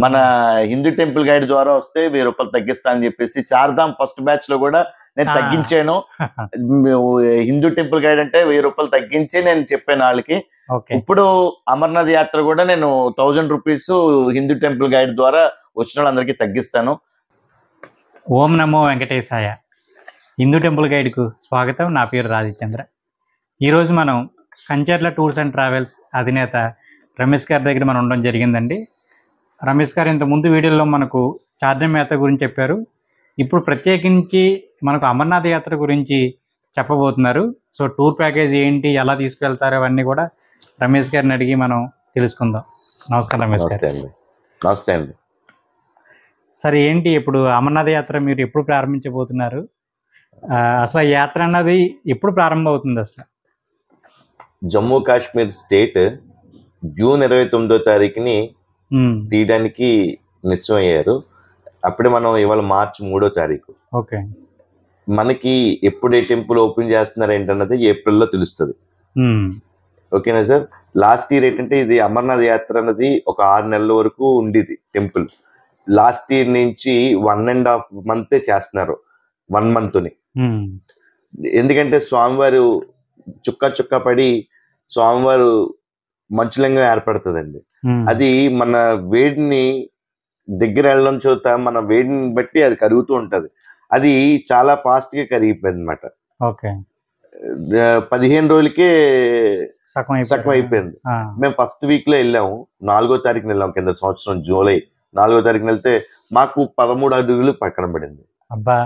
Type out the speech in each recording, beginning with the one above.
మన Hindu temple guide ద్వారా వస్తే 1000 రూపాయలు తగ్గిస్తా అని చెప్పేసి చార్ధామ్ ఫస్ట్ బ్యాచ్ లో కూడా నేను తగ్గించాను. హిందూ టెంపుల్ గైడ్ అంటే 1000 రూపాయలు తగ్గించి నేను చెప్పాను వాళ్ళకి. ఇప్పుడు అమర్నాథ్ యాత్ర కూడా నేను 1000 రూపీస్ హిందూ టెంపుల్ గైడ్ ద్వారా వచ్చిన వాళ్ళందరికీ తగ్గిస్తాను. ఓం నమో వెంకటేశాయ. హిందూ టెంపుల్ గైడ్కు స్వాగతం. నా పేరు రాజిచంద్ర. ఈరోజు మనం కంచర్ల టూర్స్ అండ్ ట్రావెల్స్ అధినేత రమేష్ గారి దగ్గర మనం ఉండడం జరిగిందండి. రమేష్ గారు ఇంత ముందు వీడియోలో మనకు చార్ధామ్ యాత్ర గురించి చెప్పారు. ఇప్పుడు ప్రత్యేకించి మనకు అమర్నాథ్ యాత్ర గురించి చెప్పబోతున్నారు. సో టూర్ ప్యాకేజ్ ఏంటి, ఎలా తీసుకెళ్తారు, అవన్నీ కూడా రమేష్ గారిని అడిగి మనం తెలుసుకుందాం. నమస్కారం రమేష్ గారు. నమస్తే అండి. సరే, ఏంటి ఇప్పుడు అమర్నాథ్ యాత్ర మీరు ఎప్పుడు ప్రారంభించబోతున్నారు? అసలు యాత్ర అన్నది ఎప్పుడు ప్రారంభం అవుతుంది? అసలు జమ్మూ కాశ్మీర్ స్టేట్ జూన్ 29వ తారీఖుని తీయడానికి నిశ్చయమయ్యారు. అప్పుడే మనం ఇవాళ మార్చి 3వ తారీఖు. ఓకే, మనకి ఎప్పుడు ఏ టెంపుల్ ఓపెన్ చేస్తున్నారు ఏంటన్నది ఏప్రిల్లో తెలుస్తుంది. ఓకేనా సార్? లాస్ట్ ఇయర్ ఏంటంటే ఇది అమర్నాథ్ యాత్ర అన్నది ఒక 6 నెలల వరకు ఉండేది టెంపుల్. లాస్ట్ ఇయర్ నుంచి 1.5 మంత్ చేస్తున్నారు, 1 మంత్ని. ఎందుకంటే స్వామివారు చుక్క పడి స్వామివారు మంచులింగం ఏర్పడుతుందండి. అది మన వేడిని దగ్గర వెళ్ళడం చోట మన వేడిని బట్టి అది కరుగుతూ ఉంటది. అది చాలా ఫాస్ట్ గా కరిగిపోయింది అనమాట. 15 రోజులకే సగం అయిపోయింది. మేము ఫస్ట్ వీక్ లో వెళ్ళాము, 4వ తారీఖున వెళ్ళాము. కింద సంవత్సరం జూలై 4వ తారీఖున వెళ్తే మాకు 13 అడుగులు పక్కన పడింది. అబ్బా,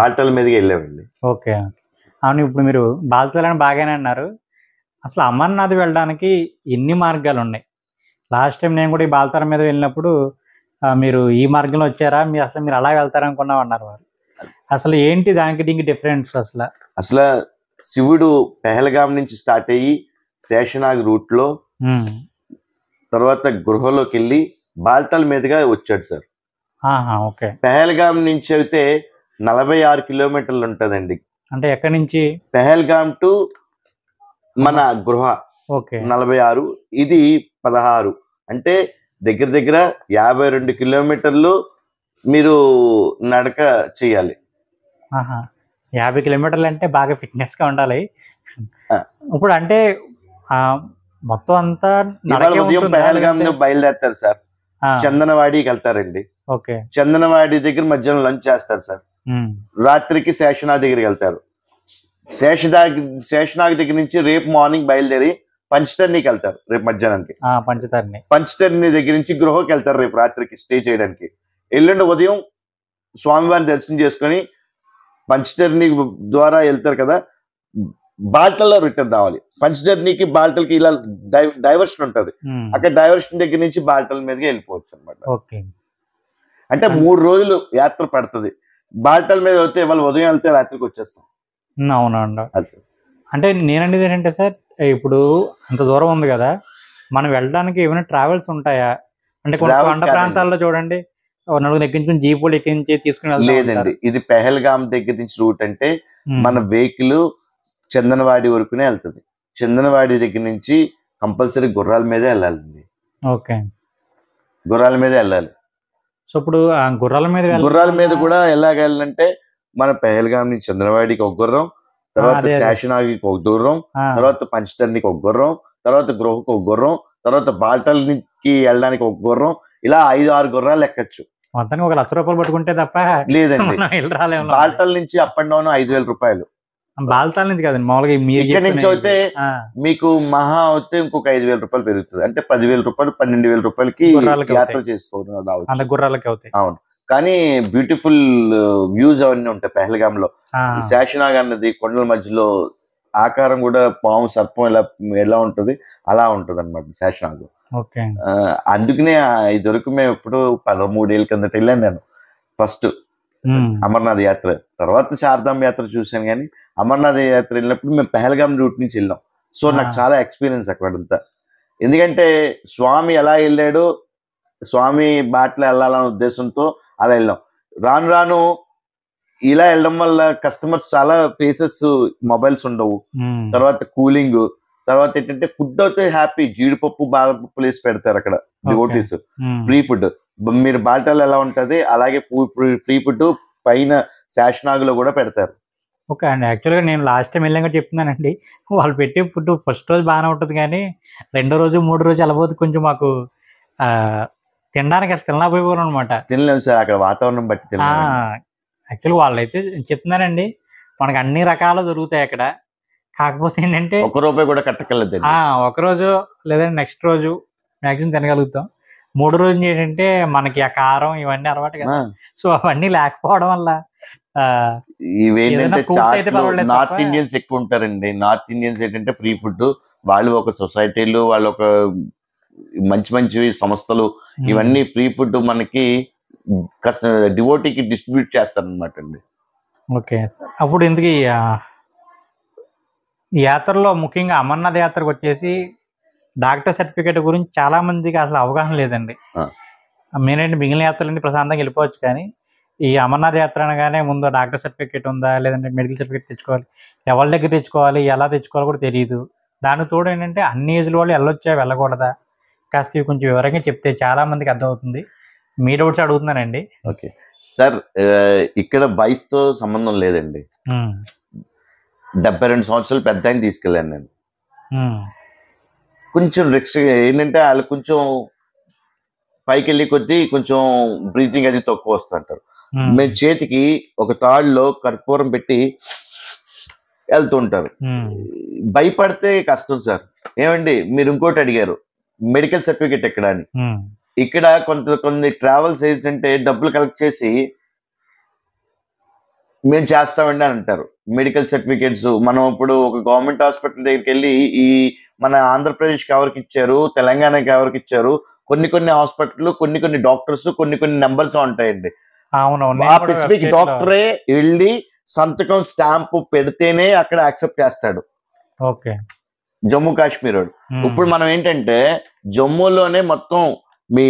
బాల్టాల మీదకి వెళ్ళామండి. ఓకే, అవును. ఇప్పుడు మీరు బాల్టాలని బాగానే అన్నారు. అసలు అమర్నాథ్ వెళ్ళడానికి ఎన్ని మార్గాలు ఉన్నాయి? లాస్ట్ టైం నేను కూడా ఈ బాల్తాల మీద వెళ్ళినప్పుడు మీరు ఈ మార్గంలో వచ్చారా, మీరు అలా వెళ్తారనుకున్నాం అన్నారు వారు. అసలు ఏంటి దానికి దీనికి డిఫరెన్స్? అసలు శివుడు పెహల్గాం నుంచి స్టార్ట్ అయ్యి శేషనాగ్ రూట్ లో తర్వాత గృహలోకి వెళ్ళి బాల్టాల మీదుగా వచ్చాడు సార్. ఓకే, పెహల్గాం నుంచి అయితే 46 కిలోమీటర్లు ఉంటదండి. అంటే ఎక్కడి నుంచి? పెహల్గాం టు మన గృహ 46, ఇది 16. అంటే దగ్గర 52 కిలోమీటర్లు మీరు నడక చేయాలి. 50 కిలోమీటర్లు అంటే బాగా ఫిట్నెస్ గా ఉండాలి. ఇప్పుడు అంటే మొత్తం అంతా ఉదయం పెహల్గాం బయలుదేరుతారు సార్, చందనవాడికి వెళ్తారండి. ఓకే, చందనవాడి దగ్గర మధ్యాహ్నం లంచ్ చేస్తారు సార్. రాత్రికి శేషనాగ్ దగ్గరికి వెళ్తారు. శేషనాగ్ దగ్గర నుంచి రేపు మార్నింగ్ బయలుదేరి పంచతర్ణికి వెళ్తారు. రేపు మధ్యాహ్నానికి పంచతర్ణి దగ్గర నుంచి గృహకి వెళ్తారు రేపు రాత్రికి స్టే చేయడానికి. ఎల్లుండి ఉదయం స్వామివారిని దర్శనం చేసుకుని పంచతర్ణి ద్వారా వెళ్తారు కదా, బాల్టల్లో రిటర్న్ రావాలి. పంచతర్ణికి బాల్టల్కి ఇలా డైవర్షన్ ఉంటది. అక్కడ డైవర్షన్ దగ్గర నుంచి బాల్టల్ మీదకి వెళ్ళిపోవచ్చు అనమాట. అంటే 3 రోజులు యాత్ర పడుతుంది. బాల్టల్ మీద వెళ్తే ఇవాళ ఉదయం వెళ్తే రాత్రికి వచ్చేస్తాం. అవునండి. అంటే నేనండి ఏంటంటే సార్, ఇప్పుడు అంత దూరం ఉంది కదా, మనం వెళ్ళడానికి ఏమైనా ట్రావెల్స్ ఉంటాయా? అంటే కొండ ప్రాంతాల్లో చూడండి, నలుగురు ఎక్కించుకుని జీపులు ఎక్కించి తీసుకుని లేదండి. ఇది పెహల్గాం దగ్గర నుంచి రూట్ అంటే మన వెహికల్ చందనవాడి వరకునే వెళ్తుంది. చందనవాడి దగ్గర నుంచి కంపల్సరీ గుర్రాల మీదే వెళ్ళాలండి. ఓకే, గుర్రాల మీద వెళ్ళాలి. సో ఇప్పుడు గుర్రాల మీద కూడా ఎలాగెళ్ళాలంటే మన పెహల్గాం నుంచి చందనవాడికి ఒక గుర్రం, తర్వాత శేషనాగికి ఒక గుర్రం, తర్వాత పంచతర్ణికి ఒక గుర్రం, తర్వాత గృహకు ఒక గుర్రం, తర్వాత బాల్టల్కి వెళ్ళడానికి ఒక గుర్రం, ఇలా 5-6 గుర్రాలు ఎక్కచ్చు. మొత్తానికి 1 లక్ష రూపాయలు పట్టుకుంటే తప్ప లేదండి. బాల్టల్ నుంచి అప్ అండ్ డౌన్ 5,000 రూపాయలు. బాల్టాల నుంచి కదండి, మామూలుగా ఇక్కడ నుంచి అయితే మీకు మహా అయితే ఇంకొక 5,000 రూపాయలు పెరుగుతుంది. అంటే 10,000 రూపాయలు 12,000 రూపాయలకి యాత్ర చేసుకోవడం గుర్రాలకి అవుతాయి. అవును, కానీ బ్యూటిఫుల్ వ్యూస్ అవన్నీ ఉంటాయి పెహల్గాం లో. శేషనాగ్ అన్నది కొండల మధ్యలో ఆకారం కూడా పాము సర్పం ఎలా ఉంటది అలా ఉంటది అనమాట శేషనాగ్. అందుకనే ఇదివరకు మేము ఎప్పుడు 13 ఏళ్ళ కిందట వెళ్ళాను నేను ఫస్ట్ అమర్నాథ్ యాత్ర. తర్వాత చార్ధామ్ యాత్ర చూశాను, కానీ అమర్నాథ్ యాత్ర వెళ్ళినప్పుడు మేము పెహల్గాం రూట్ నుంచి వెళ్ళాం. సో నాకు చాలా ఎక్స్పీరియన్స్ అక్కడంతా. ఎందుకంటే స్వామి ఎలా వెళ్ళాడో స్వామి బాటలో వెళ్ళాలనే ఉద్దేశంతో అలా వెళ్ళాం. రాను ఇలా వెళ్ళడం వల్ల కస్టమర్స్ చాలా ఫేసెస్ మొబైల్స్ ఉండవు, తర్వాత కూలింగ్, తర్వాత ఏంటంటే ఫుడ్ అయితే హ్యాపీ, జీడిపప్పు బాదం పప్పులు వేసి పెడతారు అక్కడ డివోటీస్. ఫ్రీ ఫుడ్ మీరు బాల్టాలో ఎలా ఉంటది అలాగే ఫ్రీ ఫుడ్ పైన శాషనాగులో కూడా పెడతారు. ఓకే అండి. యాక్చువల్గా నేను లాస్ట్ టైం వెళ్ళాక చెప్తున్నానండి, వాళ్ళు పెట్టే ఫుడ్ ఫస్ట్ రోజు బాగానే ఉంటుంది కానీ రెండో రోజు మూడో రోజు వెళ్ళబోతే కొంచెం మాకు తినడానికి అసలు తినలేకపోయేవారు అనమాట. తినలేము సార్, అక్కడ వాతావరణం బట్టి తినలేము. యాక్చువల్గా వాళ్ళైతే చెప్తున్నారండి మనకు అన్ని రకాలు దొరుకుతాయి అక్కడ, కాకపోతే ఏంటంటే ₹1 కూడా కట్టకలేదు. ఒకరోజు లేదంటే నెక్స్ట్ రోజు మ్యాక్సిమం తినగలుగుతాం. మూడో రోజు ఏంటంటే మనకి ఆ కారం ఇవన్నీ అలవాటు కదా, సో అవన్నీ లేకపోవడం వల్ల ఇవేంటంటే నార్త్ ఇండియన్స్ ఎక్కువ ఉంటారండి. నార్త్ ఇండియన్స్ ఏంటంటే ఫ్రీ ఫుడ్, వాళ్ళు ఒక సొసైటీలు, వాళ్ళు ఒక మంచి మంచి సంస్థలు ఇవన్నీ ఫ్రీ ఫుడ్ మనకి డివోటీకి డిస్ట్రిబ్యూట్ చేస్తారనమాట అండి. Okay sir. అప్పుడు ఎందుకు ఈ యాత్రలో ముఖ్యంగా అమర్నాథ్ యాత్రకు వచ్చేసి డాక్టర్ సర్టిఫికేట్ గురించి చాలా మందికి అసలు అవగాహన లేదండి. మెయిన్ మిగిలిన యాత్రలన్నీ ప్రశాంతంగా వెళ్ళిపోవచ్చు కానీ ఈ అమర్నాథ్ యాత్ర అనగానే ముందు డాక్టర్ సర్టిఫికేట్ ఉందా లేదంటే మెడికల్ సర్టిఫికేట్ తెచ్చుకోవాలి, ఎవరి దగ్గర తెచ్చుకోవాలి, ఎలా తెచ్చుకోవాలి కూడా తెలియదు. దానికి తోడు ఏంటంటే అన్ని ఏజ్ల వాళ్ళు వెళ్ళొచ్చా వెళ్ళకూడదా కాస్త కొంచెం వివరంగా చెప్తే చాలా మందికి అర్థమవుతుంది. మీ డౌట్స్ అడుగుతున్నానండి. ఓకే సార్, ఇక్కడ వయసుతో సంబంధం లేదండి. 72 సంవత్సరాలు పెద్ద ఆయన తీసుకెళ్ళాను నేను. కొంచెం రిక్స్ ఏంటంటే వాళ్ళు కొంచెం పైకి వెళ్ళి కొద్దీ కొంచెం బ్రీతింగ్ అది తక్కువ వస్తుంటారు. మేము చేతికి ఒక తాడులో కర్పూరం పెట్టి వెళ్తుంటారు. భయపడితే కష్టం సార్. ఏమండి మీరు ఇంకోటి అడిగారు, మెడికల్ సర్టిఫికేట్ ఎక్కడ అని. ఇక్కడ కొన్ని ట్రావెల్స్ ఏంటంటే డబ్బులు కలెక్ట్ చేసి మేము చేస్తామండి అని అంటారు. మెడికల్ సర్టిఫికేట్స్ మనం ఇప్పుడు ఒక గవర్నమెంట్ హాస్పిటల్ దగ్గరికి వెళ్ళి ఈ మన ఆంధ్రప్రదేశ్కి ఎవరికి ఇచ్చారు, తెలంగాణకి ఎవరికి ఇచ్చారు, కొన్ని హాస్పిటల్ కొన్ని డాక్టర్స్ కొన్ని నెంబర్స్ ఉంటాయండి. ఆ స్పెసిఫిక్ డాక్టరే వెళ్ళి సంతకం స్టాంపు పెడితేనే అక్కడ యాక్సెప్ట్ చేస్తాడు. ఓకే, జమ్మూ కాశ్మీర్. ఇప్పుడు మనం ఏంటంటే జమ్మూలోనే మొత్తం మీ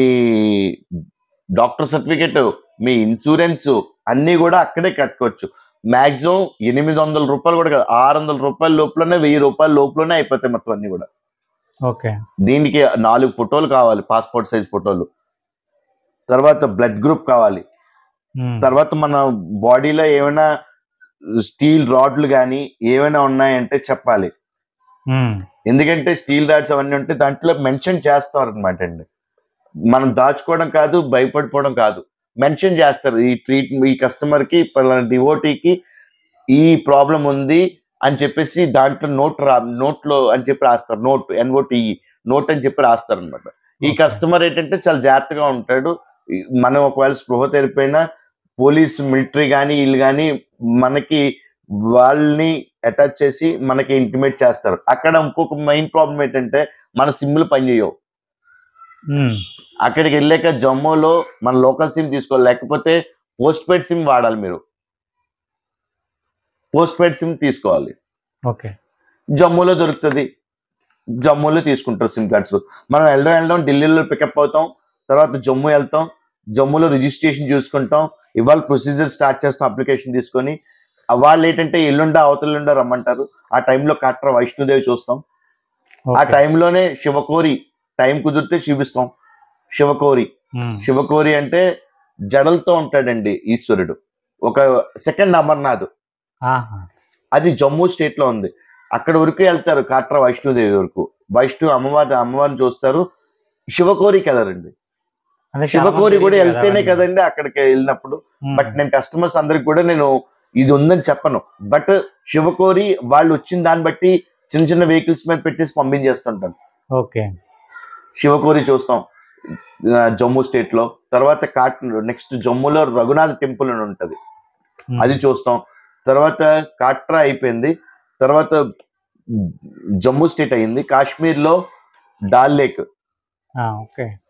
డాక్టర్ సర్టిఫికేట్, మీ ఇన్సూరెన్స్ అన్ని కూడా అక్కడే కట్టుకోవచ్చు. మాక్సిమం ₹800 కూడా కాదు, ₹600 లోపలనే, ₹1000 లోపలనే అయిపోతాయి మొత్తం అన్ని కూడా. ఓకే, దీనికి 4 ఫోటోలు కావాలి, పాస్పోర్ట్ సైజ్ ఫోటోలు. తర్వాత బ్లడ్ గ్రూప్ కావాలి. తర్వాత మన బాడీలో ఏమైనా స్టీల్ రాడ్లు కానీ ఏమైనా ఉన్నాయంటే చెప్పాలి. ఎందుకంటే స్టీల్ రాడ్స్ అవన్నీ ఉంటే దాంట్లో మెన్షన్ చేస్తారు అనమాట అండి. మనం దాచుకోవడం కాదు, భయపడిపోవడం కాదు, మెన్షన్ చేస్తారు. ఈ కస్టమర్ కి డివోటీకి ఈ ప్రాబ్లం ఉంది అని చెప్పేసి దాంట్లో నోట్లో అని చెప్పి రాస్తారు. నోట్ అని చెప్పి రాస్తారు అనమాట. ఈ కస్టమర్ ఏంటంటే చాలా జాగ్రత్తగా ఉంటాడు. మనం ఒకవేళ స్పృహ తెరిపోయినా పోలీస్ మిలిటరీ కానీ వీళ్ళు కానీ మనకి వాళ్ళని అటాచ్ చేసి మనకి ఇంటిమేట్ చేస్తారు. అక్కడ ఇంకొక మెయిన్ ప్రాబ్లం ఏంటంటే మన సిమ్లు పనిచేయవు. అక్కడికి వెళ్ళాక జమ్మూలో మన లోకల్ సిమ్ తీసుకోవాలి, లేకపోతే పోస్ట్ పెయిడ్ సిమ్ వాడాలి. మీరు పోస్ట్ పెయిడ్ సిమ్ తీసుకోవాలి. ఓకే, జమ్మూలో దొరుకుతుంది, జమ్మూలో తీసుకుంటారు సిమ్ కార్డ్స్. మనం వెళ్దాం ఢిల్లీలో పికప్ అవుతాం, తర్వాత జమ్మూ వెళ్తాం, జమ్మూలో రిజిస్ట్రేషన్ చూసుకుంటాం, ఇవాళ ప్రొసీజర్ స్టార్ట్ చేస్తాం అప్లికేషన్ తీసుకొని. వాళ్ళు ఏంటంటే అవతలుండా రమ్మంటారు. ఆ టైంలో కాట్రా వైష్ణోదేవి చూస్తాం. ఆ టైంలోనే శివకోరి టైం కుదిరితే చూపిస్తాం. శివకోరి అంటే జడలతో ఉంటాడండి ఈశ్వరుడు. ఒక సెకండ్ అమర్నాథ్, అది జమ్మూ స్టేట్ లో ఉంది. అక్కడ వరకు వెళ్తారు కాట్రా వైష్ణోదేవి వరకు. అమ్మవారిని చూస్తారు. శివకోరికి వెళ్ళరండి. శివకోరి కూడా వెళ్తేనే కదండి అక్కడికి వెళ్ళినప్పుడు. బట్ నేను కస్టమర్స్ అందరికి కూడా నేను ఇది ఉందని చెప్పను. బట్ శివకోరి వాళ్ళు వచ్చిన దాన్ని బట్టి చిన్న వెహికల్స్ మీద పెట్టేసి పంపించేస్తుంటాను. ఓకే, శివకోరి చూస్తాం జమ్మూ స్టేట్ లో. తర్వాత నెక్స్ట్ జమ్మూలో రఘునాథ్ టెంపుల్ అని ఉంటది, అది చూస్తాం. తర్వాత కాట్రా అయిపోయింది, తర్వాత జమ్మూ స్టేట్ అయింది. కాశ్మీర్ లో డాల్ లేక్,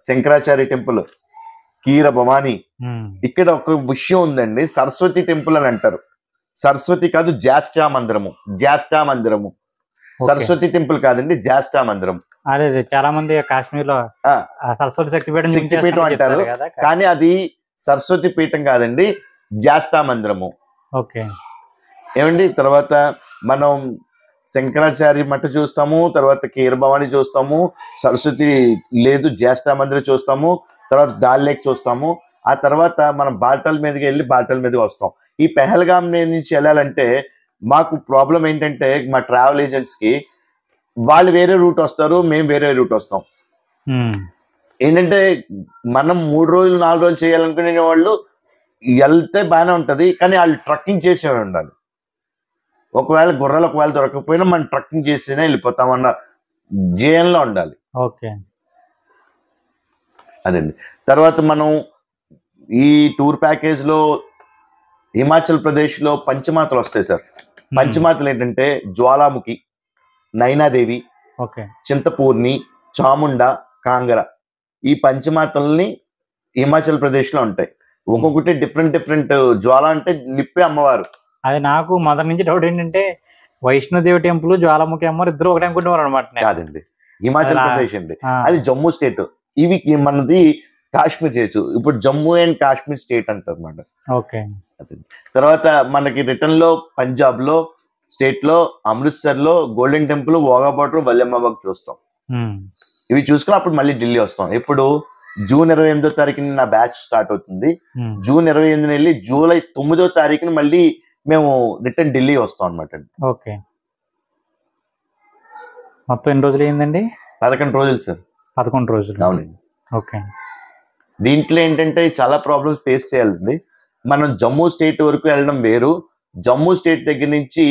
శంకరాచార్య టెంపుల్, కీర భవానీ. ఇక్కడ ఒక విషయం ఉందండి, సరస్వతి టెంపుల్ అని అంటారు. సరస్వతి కాదు, జ్యేష్ఠా మందిరము. సరస్వతి టెంపుల్ కాదండి, జ్యేష్ఠా మందిరం. అదే చాలా మంది కాశ్మీర్ లో సరస్వతి శక్తిపీఠం అంటారు, కానీ అది సరస్వతి పీఠం కాదండి, జ్యేష్ఠా మందిరము. ఓకే, ఏమండి. తర్వాత మనం శంకరాచార్య మఠ చూస్తాము, తర్వాత కీరభవాని చూస్తాము, సరస్వతి లేదు జ్యేష్ఠ మందిరం చూస్తాము, తర్వాత డాల్ లేక్ చూస్తాము. ఆ తర్వాత మనం బాల్టాల్ మీదకి వెళ్ళి బాల్టాల్ మీదకి వస్తాం. ఈ పెహల్గాం నుంచి వెళ్ళాలంటే మాకు ప్రాబ్లం ఏంటంటే మా ట్రావెల్ ఏజెంట్స్ కి వాళ్ళు వేరే రూట్ వస్తారు, మేము వేరే రూట్ వస్తాం. ఏంటంటే మనం 3 రోజులు 4 రోజులు చేయాలనుకునే వాళ్ళు వెళ్తే బాగానే ఉంటది, కానీ వాళ్ళు ట్రక్కింగ్ చేసే ఉండాలి. ఒకవేళ గుర్రాలు ఒకవేళ దొరకకపోయినా మనం ట్రక్కింగ్ చేస్తేనే వెళ్ళిపోతామన్న జయంలో ఉండాలి. ఓకే, అదండి. తర్వాత మనం ఈ టూర్ ప్యాకేజ్ లో హిమాచల్ ప్రదేశ్ లో పంచమాతలు వస్తాయి సార్. పంచమాతలు ఏంటంటే జ్వాలాముఖి, నైనాదేవి, చింతపూర్ణి, చాముండ, కాంగర. ఈ పంచమాతల్ని హిమాచల్ ప్రదేశ్ లో ఉంటాయి. ఒక్కొక్కటి డిఫరెంట్ జ్వాల అంటే నిప్పే అమ్మవారు. అది నాకు మొదటి నుంచి డౌట్ ఏంటంటే వైష్ణోదేవి టెంపుల్, జ్వాలాముఖి అమ్మవారు ఇద్దరు ఒకటే అనుకుంటున్నారు అనమాట. కాదండి, హిమాచల్ ప్రదేశ్ అండి, అది జమ్మూ స్టేట్. ఇవి మనది కాశ్మీర్ చేయొచ్చు. ఇప్పుడు జమ్మూ అండ్ కాశ్మీర్ స్టేట్ అంటారు అన్నమాట. ఓకే. తర్వాత మనకి రిటర్న్ లో పంజాబ్ లో స్టేట్ లో అమృత్సర్ లో గోల్డెన్ టెంపుల్, వాఘా బార్డర్, వల్లెమాబాగ్ చూస్తాం. ఇవి చూసుకుని అప్పుడు మళ్ళీ ఢిల్లీ వస్తాం. ఇప్పుడు జూన్ 28వ తారీఖున నా బ్యాచ్ స్టార్ట్ అవుతుంది. జూన్ 28 వెళ్ళి జూలై 9వ తారీఖున మళ్ళీ మేము రిటర్న్ ఢిల్లీ వస్తాం అనమాట. ఓకే, మొత్తం ఎన్ని రోజులు అయిందండి? 11 రోజులు సార్. 11 రోజులు. అవునండి. ఓకే. దీంట్లో ఏంటంటే చాలా ప్రాబ్లమ్స్ ఫేస్ చేయాలండి. మనం జమ్మూ స్టేట్ వరకు వెళ్ళడం వేరు, జమ్మూ స్టేట్ దగ్గర నుంచి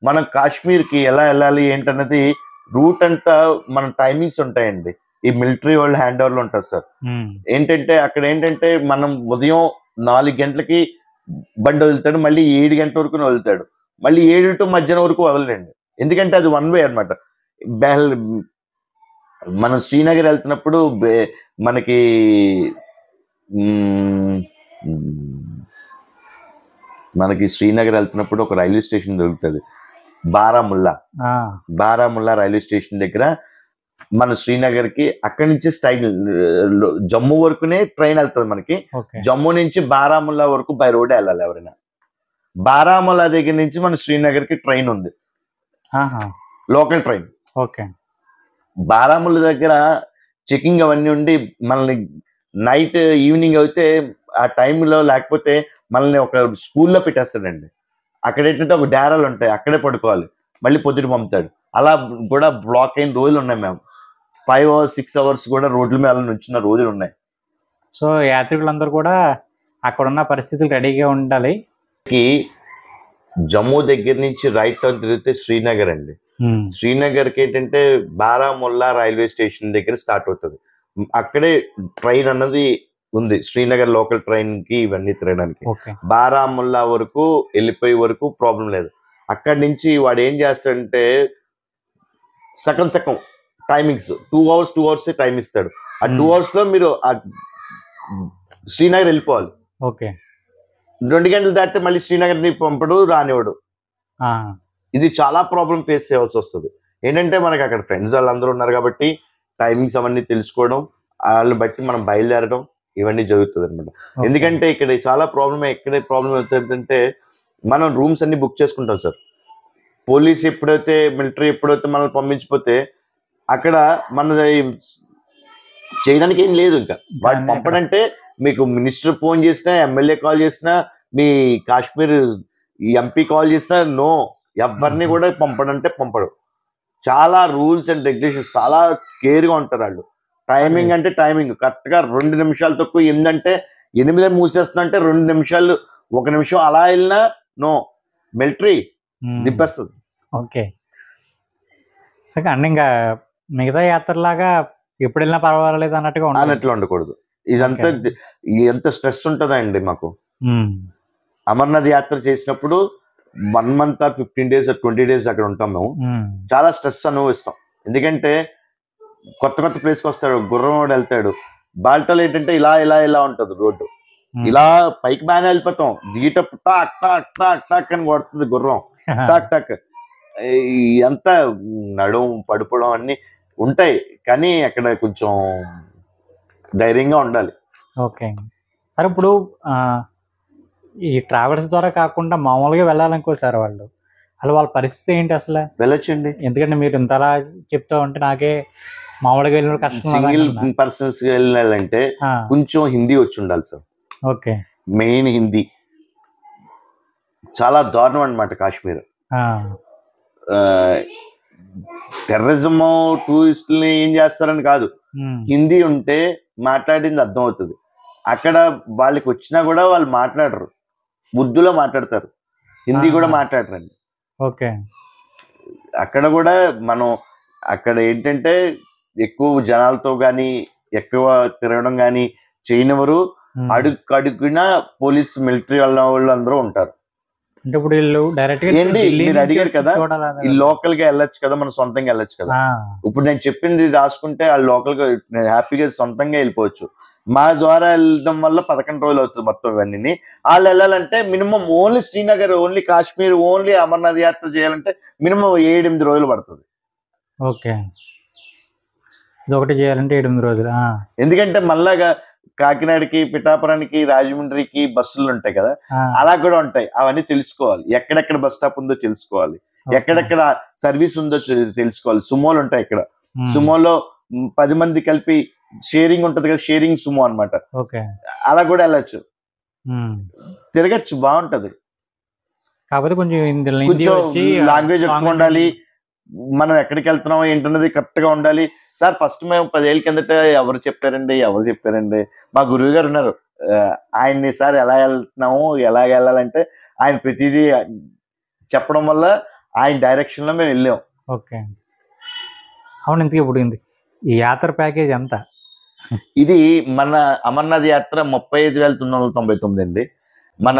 మనం కాశ్మీర్ కి ఎలా వెళ్ళాలి ఏంటన్నది రూట్ అంతా మన టైమింగ్స్ ఉంటాయండి. ఈ మిలిటరీ వాళ్ళు హ్యాండ్ ఓవర్లు ఉంటారు సార్. ఏంటంటే అక్కడ ఏంటంటే మనం ఉదయం 4 గంటలకి బండి వదులుతాడు, మళ్ళీ 7 గంటల వరకు వదులుతాడు, మళ్ళీ 7 to మధ్యాహ్నం వరకు వదలండి. ఎందుకంటే అది 1 వే అనమాట. మనం శ్రీనగర్ వెళ్తున్నప్పుడు మనకి శ్రీనగర్ వెళ్తున్నప్పుడు ఒక రైల్వే స్టేషన్ దొరుకుతుంది, బారాముల్లా రైల్వే స్టేషన్ దగ్గర మన శ్రీనగర్ కి అక్కడి నుంచి జమ్మూ వరకునే ట్రైన్ వెళ్తుంది మనకి. జమ్మూ నుంచి బారాముల్లా వరకు బై రోడ్ వెళ్ళాలి ఎవరైనా. బారాముల్లా దగ్గర నుంచి మన శ్రీనగర్ కి ట్రైన్ ఉంది, లోకల్ ట్రైన్. బారాముల్లా దగ్గర చెకింగ్ అవన్నీ ఉండి మనల్ని నైట్ ఈవినింగ్ అయితే ఆ టైంలో లేకపోతే మనల్ని ఒక స్కూల్లో పెట్టేస్తాడండి. అక్కడ ఏంటంటే ఒక డేరాలు ఉంటాయి, అక్కడే పడుకోవాలి, మళ్ళీ పొద్దుట పంపుతాడు. అలా కూడా బ్లాక్ అయిన రోజులు ఉన్నాయి. మేము 5 hours 6 hours కూడా రోడ్ల మీద నుంచిన రోజులు ఉన్నాయి. సో యాత్రికులందరూ కూడా అక్కడ ఉన్న పరిస్థితులు రెడీగా ఉండాలి. జమ్మూ దగ్గర నుంచి రైట్ టర్న్ తిరిగితే శ్రీనగర్ అండి. శ్రీనగర్ కి ఏంటంటే బారాముల్లా రైల్వే స్టేషన్ దగ్గర స్టార్ట్ అవుతుంది. అక్కడే ట్రైన్ అన్నది ఉంది, శ్రీనగర్ లోకల్ ట్రైన్ కి ఇవన్నీ తిరగడానికి. బారాముల్లా వరకు వెళ్ళిపోయే వరకు ప్రాబ్లం లేదు. అక్కడి నుంచి వాడు ఏం చేస్తాడంటే సగం టైమింగ్స్ 2 hours టైం ఇస్తాడు. ఆ 2 hours లో మీరు శ్రీనగర్ వెళ్ళిపోవాలి. 2 గంటలు దాటితే మళ్ళీ శ్రీనగర్ పంపడు, రానివాడు. ఇది చాలా ప్రాబ్లం ఫేస్ చేయాల్సి వస్తుంది. ఏంటంటే మనకి అక్కడ ఫ్రెండ్స్ వాళ్ళందరూ ఉన్నారు కాబట్టి టైమింగ్స్ అవన్నీ తెలుసుకోవడం, వాళ్ళని బట్టి మనం బయలుదేరడం ఇవన్నీ జరుగుతుంది అనమాట. ఎందుకంటే ఇక్కడ చాలా ఎక్కడే ప్రాబ్లం అవుతుందంటే మనం రూమ్స్ అన్ని బుక్ చేసుకుంటాం సార్. పోలీస్ ఎప్పుడైతే మిలిటరీ ఎప్పుడైతే మనల్ని పంపించిపోతే అక్కడ మనది చేయడానికి ఏం లేదు. ఇంకా వాడు పంపడంటే మీకు మినిస్టర్ ఫోన్ చేసినా, ఎమ్మెల్యే కాల్ చేసినా, మీ కాశ్మీర్ ఎంపీ కాల్ చేసినా నో, ఎవరిని కూడా పంపడంటే పంపడు. చాలా రూల్స్ అండ్ రెగ్యులేషన్స్, చాలా కేర్గా ఉంటారు వాళ్ళు. టైమింగ్ అంటే టైమింగ్ కరెక్ట్ గా 2 నిమిషాలు తక్కువ. ఏంటంటే 8 మూసేస్తున్నా అంటే 2 నిమిషాలు 1 నిమిషం అలా వెళ్ళినా నో, మిలిటరీ దిప్పేస్తుంది. ఓకే. సో అంటే ఇంకా మిగతా యాత్రలాగా ఎప్పుడు వెళ్ళినా పర్వాలేదు అన్నట్టుగా ఉండకూడదు. ఇదంతా ఎంత స్ట్రెస్ ఉంటుందండి మాకు. అమర్నాథ్ యాత్ర చేసినప్పుడు 1 month or 15 days or 20 days అక్కడ ఉంటాం మేము. చాలా స్ట్రెస్ అనుభవిస్తాం. ఎందుకంటే కొత్త ప్లేస్కి వస్తాడు, గుర్రం వెళ్తాడు. బాల్టాల్ ఏంటంటే ఇలా ఉంటది రోడ్డు, ఇలా పైకి బాగానే వెళ్ళిపోతాం, దిగేటప్పుడు టాక్ టాక్ టాక్ టాక్ అని కొడుతుంది గుర్రం, టాక్ టాక్. ఎంత నడుం పడిపోవడం అన్ని ఉంటాయి, కానీ అక్కడ కొంచెం ధైర్యంగా ఉండాలి. Okay sir. ఇప్పుడు ఈ ట్రావెల్స్ ద్వారా కాకుండా మామూలుగా వెళ్ళాలనుకో సార్ వాళ్ళు, అసలు వాళ్ళ పరిస్థితి ఏంటి అసలు? వెళ్ళొచ్చండి. ఎందుకంటే మీరు ఇంతలా చెప్తా ఉంటే నాకే మామూలుగా వెళ్ళిన కష్టం సింగిల్ పర్సన్స్ వెళ్ళాలంటే కొంచెం హిందీ వచ్చి ఉండాలి సార్. Okay, main Hindi. చాలా దారుణం అన్నమాట కాశ్మీర్. టెర్రరిజం టూరిస్టుల్ని ఏం చేస్తారని కాదు, హిందీ ఉంటే మాట్లాడింది అర్థం అవుతుంది. అక్కడ వాళ్ళకి వచ్చినా కూడా వాళ్ళు మాట్లాడరు, ఉర్దూలో మాట్లాడతారు, హిందీ కూడా మాట్లాడరండి. ఓకే, అక్కడ కూడా మనం అక్కడ ఏంటంటే ఎక్కువ జనాలతో కానీ ఎక్కువ తిరగడం కానీ చేయనివారు. అడుగున పోలీస్ మిలిటరీ వాళ్ళు అందరూ ఉంటారు. అంటే ఇప్పుడు వీళ్ళు డైరెక్ట్ ఏంటి మీరు అడిగారు కదా, ఈ లోకల్ గా వెళ్ళొచ్చు కదా, మనం సొంతంగా వెళ్ళొచ్చు కదా. ఇప్పుడు నేను చెప్పింది రాసుకుంటే వాళ్ళు లోకల్ గా హ్యాపీగా సొంతంగా వెళ్ళిపోవచ్చు. మా ద్వారా వెళ్ళడం వల్ల 11 రోజులు అవుతుంది మొత్తం ఇవన్నీ. వాళ్ళు వెళ్ళాలంటే minimum only Srinagar, only Kashmir, only Amarnath యాత్ర చేయాలంటే మినిమం 7-8 రోజులు పడుతుంది. ఓకే, ఇదొకటి చేయాలంటే 7-8 రోజులు. ఎందుకంటే మళ్ళాగా కాకినాడకి, పిఠాపురానికి, రాజమండ్రికి బస్సులు ఉంటాయి కదా, అలా కూడా ఉంటాయి. అవన్నీ తెలుసుకోవాలి, ఎక్కడెక్కడ బస్ స్టాప్ ఉందో తెలుసుకోవాలి, ఎక్కడెక్కడ సర్వీస్ ఉందో తెలుసుకోవాలి. సుమోలు ఉంటాయి ఇక్కడ, సుమోలో 10 మంది కలిపి షేరింగ్ ఉంటది కదా, షేరింగ్ సుమో అన్నమాట. అలా కూడా వెళ్ళచ్చు, తిరగచ్చు, బాగుంటది. కాకపోతే కొంచెం లాంగ్వేజ్ ఎక్కువ ఉండాలి. మనం ఎక్కడికి వెళ్తున్నాం ఏంటన్నది కరెక్ట్ గా ఉండాలి. సార్ ఫస్ట్ మేము 10 ఏళ్ళ కిందట ఎవరు చెప్పారండి, మా గురువు గారు ఉన్నారు, ఆయన్ని సార్ ఎలా వెళ్తున్నాము, ఎలా వెళ్ళాలంటే ఆయన ప్రతిదీ చెప్పడం వల్ల ఆయన డైరెక్షన్ లో మేము వెళ్ళాం. ఓకే, అవును. ఇంతకీ ఇప్పుడు ఈ యాత్ర ప్యాకేజ్ ఎంత? ఇది మన అమర్నాథ్ యాత్ర 35,999 అండి. మన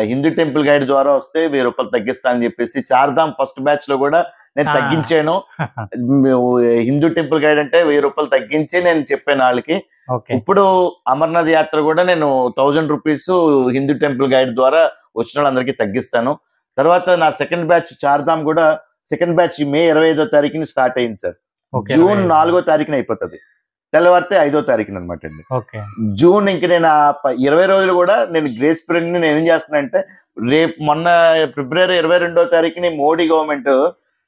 హిందూ టెంపుల్ గైడ్ ద్వారా వస్తే 1000 రూపాయలు తగ్గిస్తా అని చెప్పేసి, చార్ధామ్ ఫస్ట్ బ్యాచ్ లో కూడా నేను తగ్గించాను. హిందూ టెంపుల్ గైడ్ అంటే 1000 రూపాయలు తగ్గించి నేను చెప్పాను వాళ్ళకి. ఇప్పుడు అమర్నాథ్ యాత్ర కూడా నేను 1000 రూపీస్ హిందూ టెంపుల్ గైడ్ ద్వారా వచ్చిన వాళ్ళందరికీ తగ్గిస్తాను. తర్వాత నా సెకండ్ బ్యాచ్ చార్ధామ్ కూడా సెకండ్ బ్యాచ్ మే 25వ తారీఖుని స్టార్ట్ అయింది సార్. జూన్ 4వ తారీఖున అయిపోతుంది, తెల్లవారితే 5వ తారీఖున అనమాట అండి. జూన్ ఇంక నేను 20 రోజులు కూడా నేను గ్రేస్ పీరియడ్ ని నేను ఏం చేస్తున్నానంటే, మొన్న ఫిబ్రవరి 22వ తారీఖుని మోడీ గవర్నమెంట్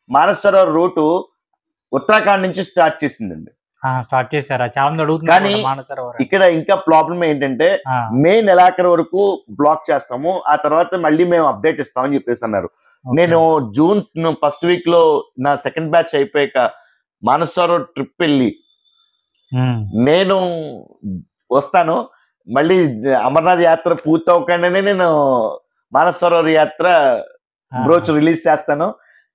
మానస్ సరోవర్ రూటు ఉత్తరాఖండ్ నుంచి స్టార్ట్ చేసిందండి. స్టార్ట్ చేశారా? కానీ ఇక్కడ ఇంకా ప్రాబ్లం ఏంటంటే, మే నెలాఖరు వరకు బ్లాక్ చేస్తాము, ఆ తర్వాత మళ్ళీ మేము అప్డేట్ ఇస్తామని చెప్పేసి అన్నారు. నేను జూన్ ఫస్ట్ వీక్ లో నా సెకండ్ బ్యాచ్ అయిపోయాక మానస్ సరోవర్ ట్రిప్ వెళ్ళి నేను వస్తాను. మళ్ళీ అమర్నాథ్ యాత్ర పూర్తవకుండానే నేను మానస్ సరోవర్ యాత్ర బ్రోచ్ రిలీజ్ చేస్తాను.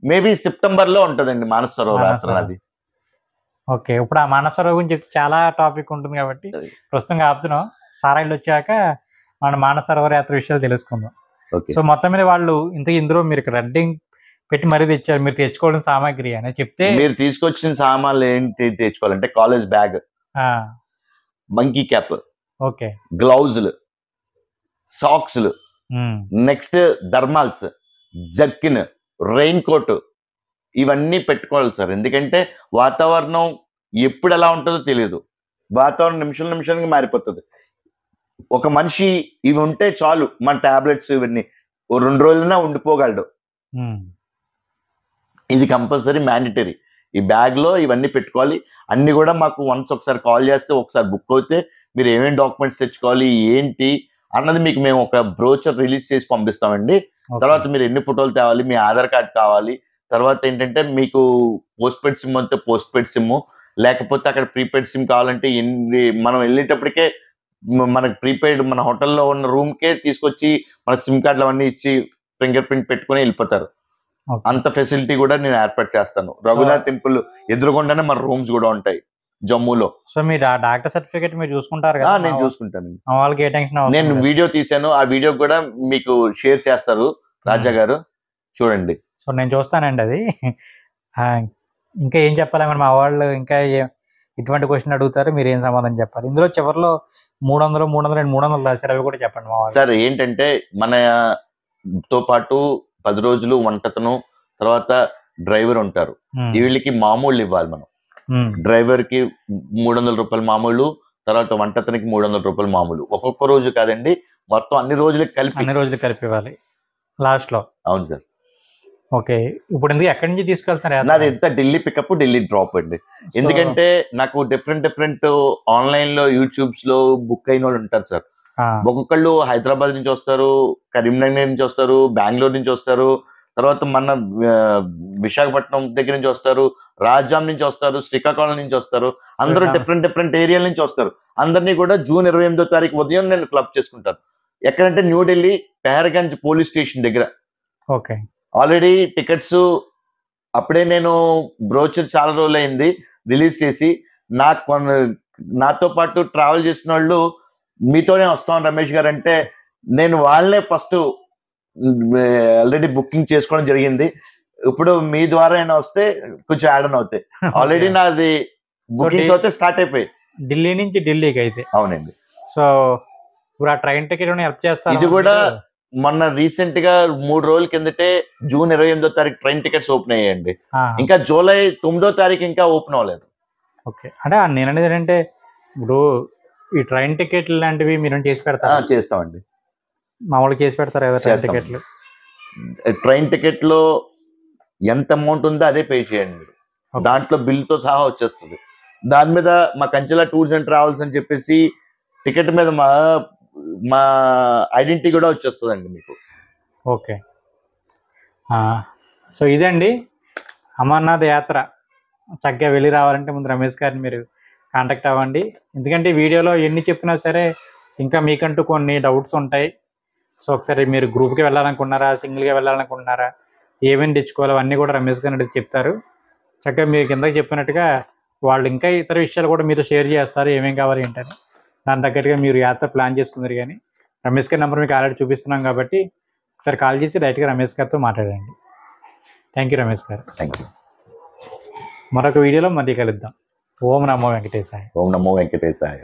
మేబీ సెప్టెంబర్ లో ఉంటుందండి మానస్ సరోవర్ యాత్ర అది. ఓకే, ఇప్పుడు ఆ మానస్ సరోవర్ గురించి చెప్తే చాలా టాపిక్ ఉంటుంది కాబట్టి ప్రస్తుతం ఆపుతున్నాం. సారాయిలు వచ్చాక మన మానస్ సరోవర్ యాత్ర విషయాలు తెలుసుకుందాం. సో మొత్తం మీద వాళ్ళు ఇందులో మీరు రెడ్డింగ్ పెట్టి మరీ తెచ్చారు, మీరు తెచ్చుకోవాల్సిన సామాగ్రి అని చెప్తే, మీరు తీసుకొచ్చిన సామాన్లు ఏంటి తెచ్చుకోవాలంటే college bag, monkey cap, okay, గ్లౌజులు, సాక్స్లు, next thermals, jerkin, raincoat, ఇవన్నీ పెట్టుకోవాలి సార్. ఎందుకంటే వాతావరణం ఎప్పుడు ఎలా ఉంటుందో తెలియదు, వాతావరణం నిమిషానికి మారిపోతుంది. ఒక మనిషి ఇవి ఉంటే చాలు, మన టాబ్లెట్స్ ఇవన్నీ 2 రోజులైనా ఉండిపోగలడు. ఇది కంపల్సరీ మ్యాండేటరీ. ఈ బ్యాగ్ లో ఇవన్నీ పెట్టుకోవాలి. అన్ని కూడా మాకు ఒకసారి కాల్ చేస్తే, ఒకసారి బుక్ అవుతే మీరు ఏమేమి డాక్యుమెంట్స్ తెచ్చుకోవాలి ఏంటి అన్నది మీకు మేము ఒక బ్రోచర్ రిలీజ్ చేసి పంపిస్తామండి. తర్వాత మీరు ఎన్ని ఫోటోలు తేవాలి, మీ ఆధార్ కార్డ్ కావాలి, తర్వాత ఏంటంటే మీకు పోస్ట్ పెయిడ్ సిమ్ అంటే పోస్ట్ పెయిడ్ సిమ్, లేకపోతే అక్కడ ప్రీపెయిడ్ సిమ్ కావాలంటే మనం వెళ్ళేటప్పటికే మనకు ప్రీపెయిడ్ మన హోటల్లో ఉన్న రూమ్ కే తీసుకొచ్చి మన సిమ్ కార్డులు అవన్నీ ఇచ్చి ఫింగర్ ప్రింట్ పెట్టుకుని వెళ్ళిపోతారు. అంత ఫెసిలిటీ కూడా నేను ఏర్పాటు చేస్తాను. రఘునాథ్ టెంపుల్ ఎదురుగుండానే మన రూమ్స్ కూడా ఉంటాయి జమ్మూలో. సో మీరు ఆ డాక్టర్ సర్టిఫికేట్ మీరు చూసుకుంటారు కదా? నేను చూసుకుంటాను. వాళ్ళకి ఏ టెన్షన్ అవసరం లేదు. నేను వీడియో తీసాను, ఆ వీడియో కూడా మీకు షేర్ చేస్తారు రాజా గారు, చూడండి. సో నేను చూస్తానండి అది. ఇంకా ఏం చెప్పాలి మరి మా వాళ్ళు, ఇంకా ఇటువంటి క్వశ్చన్ అడుగుతారు, మీరు ఏం సమాధానం చెప్పాలి? ఇందులో చివరిలో 300, 300 రాశారు, అవి కూడా చెప్పండి మా వాళ్ళు. సార్ ఏంటంటే మనతో పాటు 10 రోజులు వంటతను, తర్వాత డ్రైవర్ ఉంటారు. వీళ్ళకి మామూళ్ళు ఇవ్వాలి మనం. డ్రైవర్ కి 300 రూపాయలు మామూలు, తర్వాత వంటతనికి 300 రూపాయలు మామూలు. ఒక్కొక్క రోజు కాదండి, మొత్తం అన్ని రోజులకి కలిపి ఇవ్వాలి లాస్ట్ లో. అవును సార్. ఓకే, ఇప్పుడు ఎందుకు ఎక్కడి నుంచి తీసుకెళ్తున్నారు? నాది ఎంత ఢిల్లీ పికప్ ఢిల్లీ డ్రాప్ అండి. ఎందుకంటే నాకు డిఫరెంట్ ఆన్లైన్ లో యూట్యూబ్స్ లో బుక్ అయిన వాళ్ళు ఉంటారు సార్. ఒక్కొక్కళ్ళు హైదరాబాద్ నుంచి వస్తారు, కరీంనగర్ నుంచి వస్తారు, బెంగళూరు నుంచి వస్తారు, తర్వాత మన విశాఖపట్నం దగ్గర నుంచి వస్తారు, రాజ్యాం నుంచి వస్తారు, శ్రీకాకుళం నుంచి వస్తారు. అందరూ డిఫరెంట్ ఏరియాల నుంచి వస్తారు. అందరినీ కూడా జూన్ 28వ తారీఖు ఉదయం నేను క్లబ్ చేసుకుంటాను. ఎక్కడంటే న్యూఢిల్లీ పెహర్గంజ్ పోలీస్ స్టేషన్ దగ్గర. ఓకే, ఆల్రెడీ టికెట్స్ అప్పుడే నేను బ్రోచర్ చాలా రోజులు అయింది రిలీజ్ చేసి, నాతో పాటు ట్రావెల్ చేసిన వాళ్ళు మీతోనే వస్తాం రమేష్ గారు అంటే, నేను వాళ్ళనే ఫస్ట్ ఆల్రెడీ బుకింగ్ చేసుకోవడం జరిగింది. ఇప్పుడు మీ ద్వారా అయినా వస్తే కొంచెం యాడ్ ఆన్ అవుతాయి. ఆల్రెడీ నాది బుకింగ్స్ అయితే స్టార్ట్ అయిపోయి ఢిల్లీ నుంచి ఢిల్లీకి అయితే. అవునండి. సో ఇప్పుడు ఆ ట్రైన్ టికెట్ హెల్ప్ చేస్తారు. ఇది కూడా మొన్న రీసెంట్ గా 3 రోజుల కిందటే జూన్ 28వ తారీఖు ట్రైన్ టికెట్స్ ఓపెన్ అయ్యాయండి. ఇంకా జూలై 9వ తారీఖు ఇంకా ఓపెన్ అవ్వలేదు. ఓకే, అంటే నేను అనేది ఏంటంటే ఇప్పుడు ఈ ట్రైన్ టికెట్లు లాంటివి మీరు చేసి పెడతారా? చేస్తామండి, మామూలుగా చేసి పెడతారు కదా ట్రైన్ టికెట్లు. ట్రైన్ టికెట్ లో ఎంత అమౌంట్ ఉందో అదే పే చేయండి మీరు. దాంట్లో బిల్తో సహా వచ్చేస్తుంది. దాని మీద మా కంచెల టూర్స్ అండ్ ట్రావెల్స్ అని చెప్పేసి టికెట్ మీద మా ఐడెంటిటీ కూడా వచ్చేస్తుందండి మీకు. ఓకే, సో ఇదండి అమర్నాథ్ యాత్ర. చక్కగా వెళ్ళి రావాలంటే ముందు రమేష్ గారిని మీరు కాంటాక్ట్ అవ్వండి. ఎందుకంటే వీడియోలో ఎన్ని చెప్పినా సరే ఇంకా మీకంటూ కొన్ని డౌట్స్ ఉంటాయి. సో ఒకసారి మీరు గ్రూప్కి వెళ్ళాలనుకుంటున్నారా, సింగిల్గా వెళ్ళాలనుకుంటున్నారా, ఏమేమి తెచ్చుకోవాలో అవన్నీ కూడా రమేష్ గారిని చెప్తారు. చక్కగా మీరు కిందకి చెప్పినట్టుగా వాళ్ళు ఇంకా ఇతర విషయాలు కూడా మీరు షేర్ చేస్తారు, ఏమేమి కావాలి ఏంటని. దాని తగ్గట్టుగా మీరు యాత్ర ప్లాన్ చేసుకున్నారు. కానీ రమేష్ గారి నెంబర్ మీకు ఆల్రెడీ చూపిస్తున్నాం కాబట్టి ఒకసారి కాల్ చేసి డైరెక్ట్గా రమేష్ గారితో మాట్లాడండి. థ్యాంక్ యూ రమేష్ గారు. Thank you. మరొక వీడియోలో మళ్ళీ కలుద్దాం. ఓం నమో వెంకటేశాయ. ఓం నమో వెంకటేశాయ.